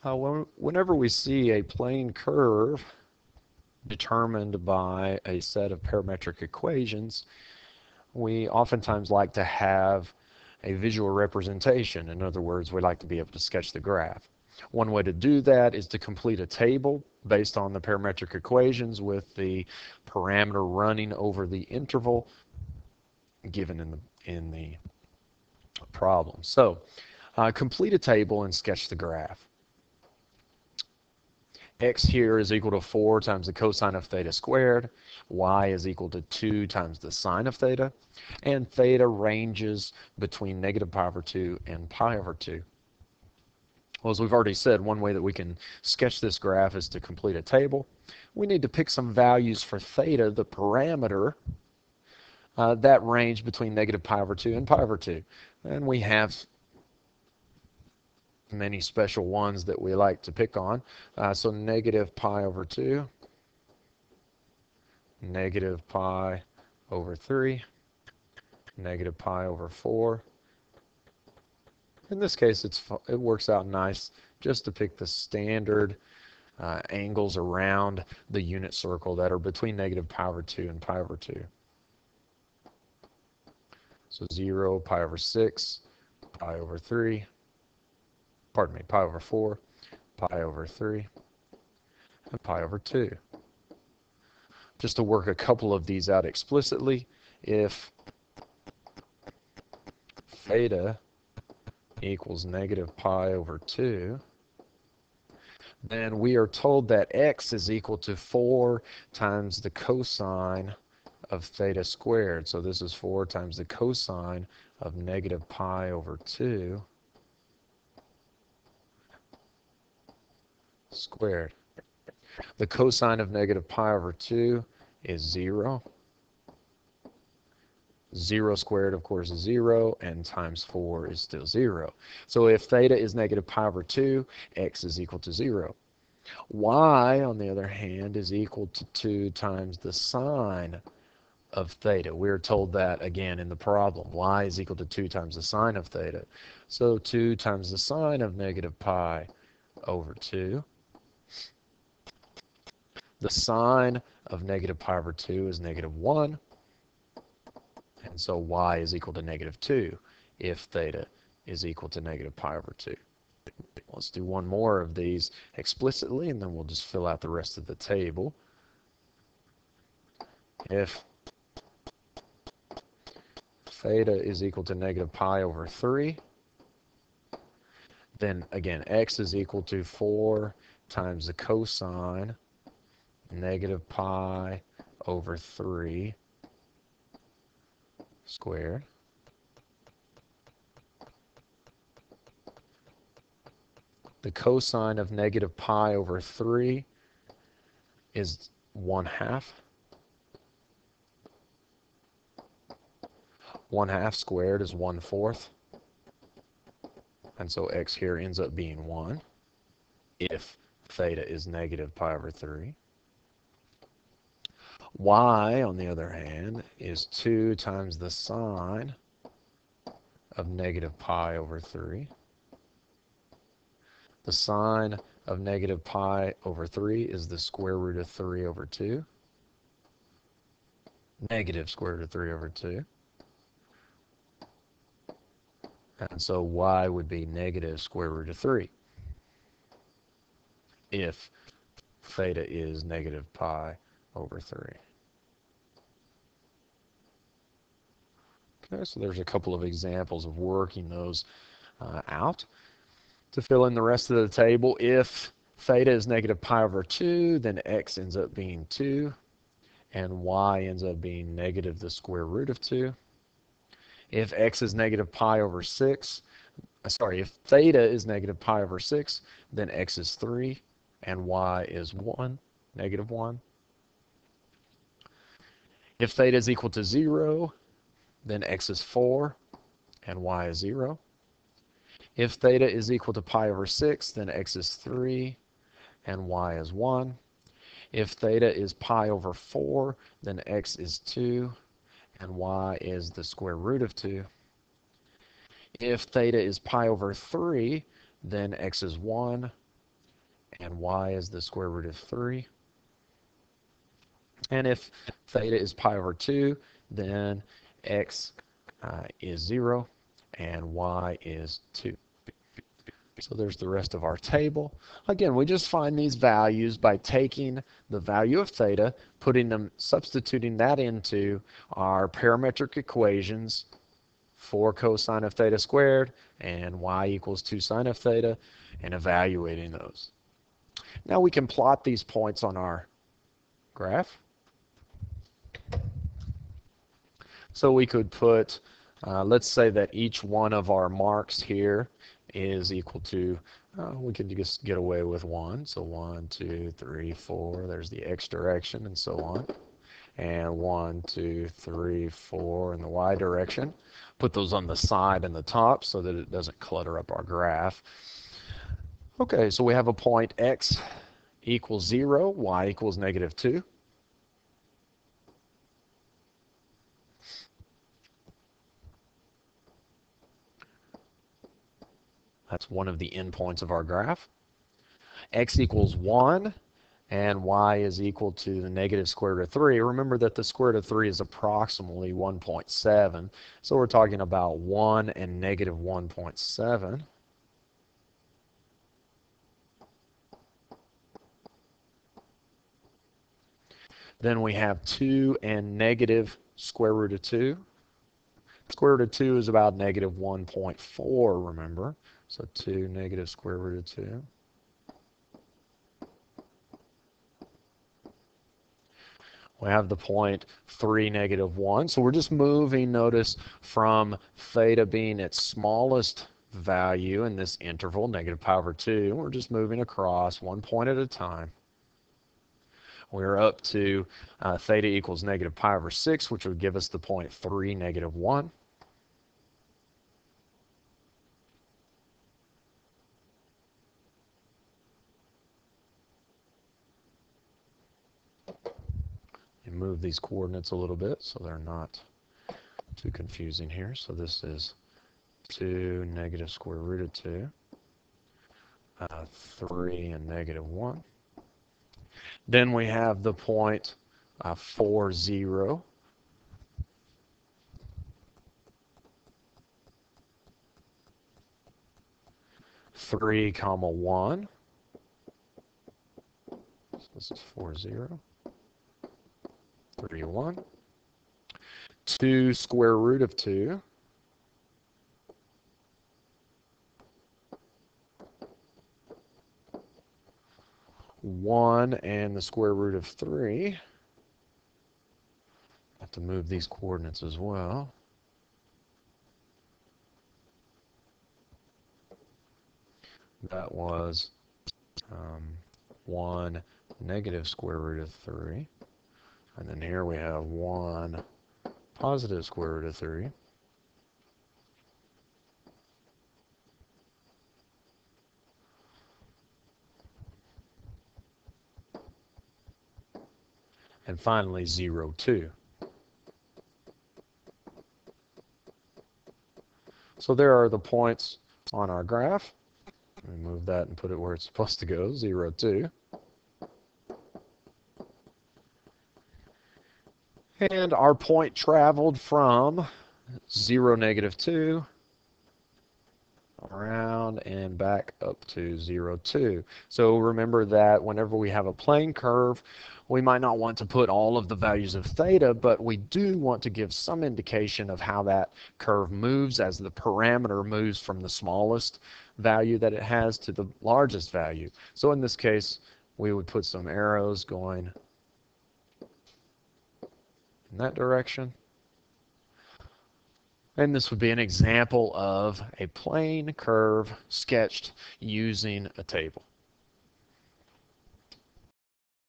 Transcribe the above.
Whenever we see a plane curve determined by a set of parametric equations, we oftentimes like to have a visual representation. In other words, we like to be able to sketch the graph. One way to do that is to complete a table based on the parametric equations with the parameter running over the interval given in the problem. So complete a table and sketch the graph. X here is equal to 4 times the cosine of theta squared. Y is equal to 2 times the sine of theta. And theta ranges between negative pi over 2 and pi over 2. Well, as we've already said, one way that we can sketch this graph is to complete a table. We need to pick some values for theta, the parameter, that range between negative pi over 2 and pi over 2. And we have many special ones that we like to pick on. So negative pi over 2, negative pi over 3, negative pi over 4. In this case, it works out nice just to pick the standard angles around the unit circle that are between negative pi over 2 and pi over 2. So 0, pi over 6, pi over 3, pardon me, pi over 4, pi over 3, and pi over 2. Just to work a couple of these out explicitly, if theta equals negative pi over 2, then we are told that x is equal to 4 times the cosine of theta squared. So this is 4 times the cosine of negative pi over 2 squared. The cosine of negative pi over 2 is 0. 0 squared, of course, is 0, and times 4 is still 0. So if theta is negative pi over 2, x is equal to 0. Y, on the other hand, is equal to 2 times the sine of theta. We're told that again in the problem. Y is equal to 2 times the sine of theta. So 2 times the sine of negative pi over 2. The sine of negative pi over 2 is negative 1. And so y is equal to negative 2 if theta is equal to negative pi over 2. Let's do one more of these explicitly, and then we'll just fill out the rest of the table. If theta is equal to negative pi over 3, then again, x is equal to 4 times the cosine negative pi over 3 squared. The cosine of negative pi over 3 is 1/2. 1/2 squared is 1/4. And so x here ends up being 1 if theta is negative pi over 3. Y, on the other hand, is 2 times the sine of negative pi over 3. The sine of negative pi over 3 is the square root of 3 over 2. Negative square root of 3 over 2. And so y would be negative square root of 3 if theta is negative pi over 3. Okay, so there's a couple of examples of working those out. To fill in the rest of the table, if theta is negative pi over 2, then x ends up being 2, and y ends up being negative the square root of 2. If x is negative pi over 6, if theta is negative pi over 6, then x is 3, and y is 1, negative 1. If theta is equal to 0, then x is 4, and y is 0. If theta is equal to pi over 6, then x is 3, and y is 1. If theta is pi over 4, then x is 2, and y is the square root of 2. If theta is pi over 3, then x is 1, and y is the square root of 3. And if theta is pi over 2, then x is 0 and y is 2. So there's the rest of our table. Again, we just find these values by taking the value of theta, substituting that into our parametric equations, 4 cosine of theta squared and y equals 2 sine of theta, and evaluating those. Now we can plot these points on our graph. So we could put, let's say that each one of our marks here is equal to, we could just get away with 1. So 1, 2, 3, 4, there's the x direction and so on. And 1, 2, 3, 4 in the y direction. Put those on the side and the top so that it doesn't clutter up our graph. Okay, so we have a point x equals 0, y equals negative 2. That's one of the endpoints of our graph. X equals 1 and y is equal to the negative square root of 3. Remember that the square root of 3 is approximately 1.7. So we're talking about 1 and negative 1.7. Then we have 2 and negative square root of 2. Square root of 2 is about negative 1.4, remember. So 2 negative square root of 2. We have the point 3 negative 1. So we're just moving, notice, from theta being its smallest value in this interval, negative pi over 2. We're just moving across 1 point at a time. We're up to theta equals negative pi over 6, which would give us the point 3 negative 1. And move these coordinates a little bit so they're not too confusing here. So this is 2 negative square root of 2, 3 and negative 1. Then we have the point 4, 0. Three comma 1. So this is 4, 0. 3, 1. 2 square root of 2. 1 and the square root of 3. Have to move these coordinates as well. That was 1 negative square root of 3. And then here we have 1 positive square root of 3. And finally 0, 2. So there are the points on our graph. Let me move that and put it where it's supposed to go, 0, 2. And our point traveled from 0, negative 2, around and back up to 0, 2. So remember that whenever we have a plane curve, we might not want to put all of the values of theta, but we do want to give some indication of how that curve moves as the parameter moves from the smallest value that it has to the largest value. So in this case, we would put some arrows going in that direction. And this would be an example of a plane curve sketched using a table.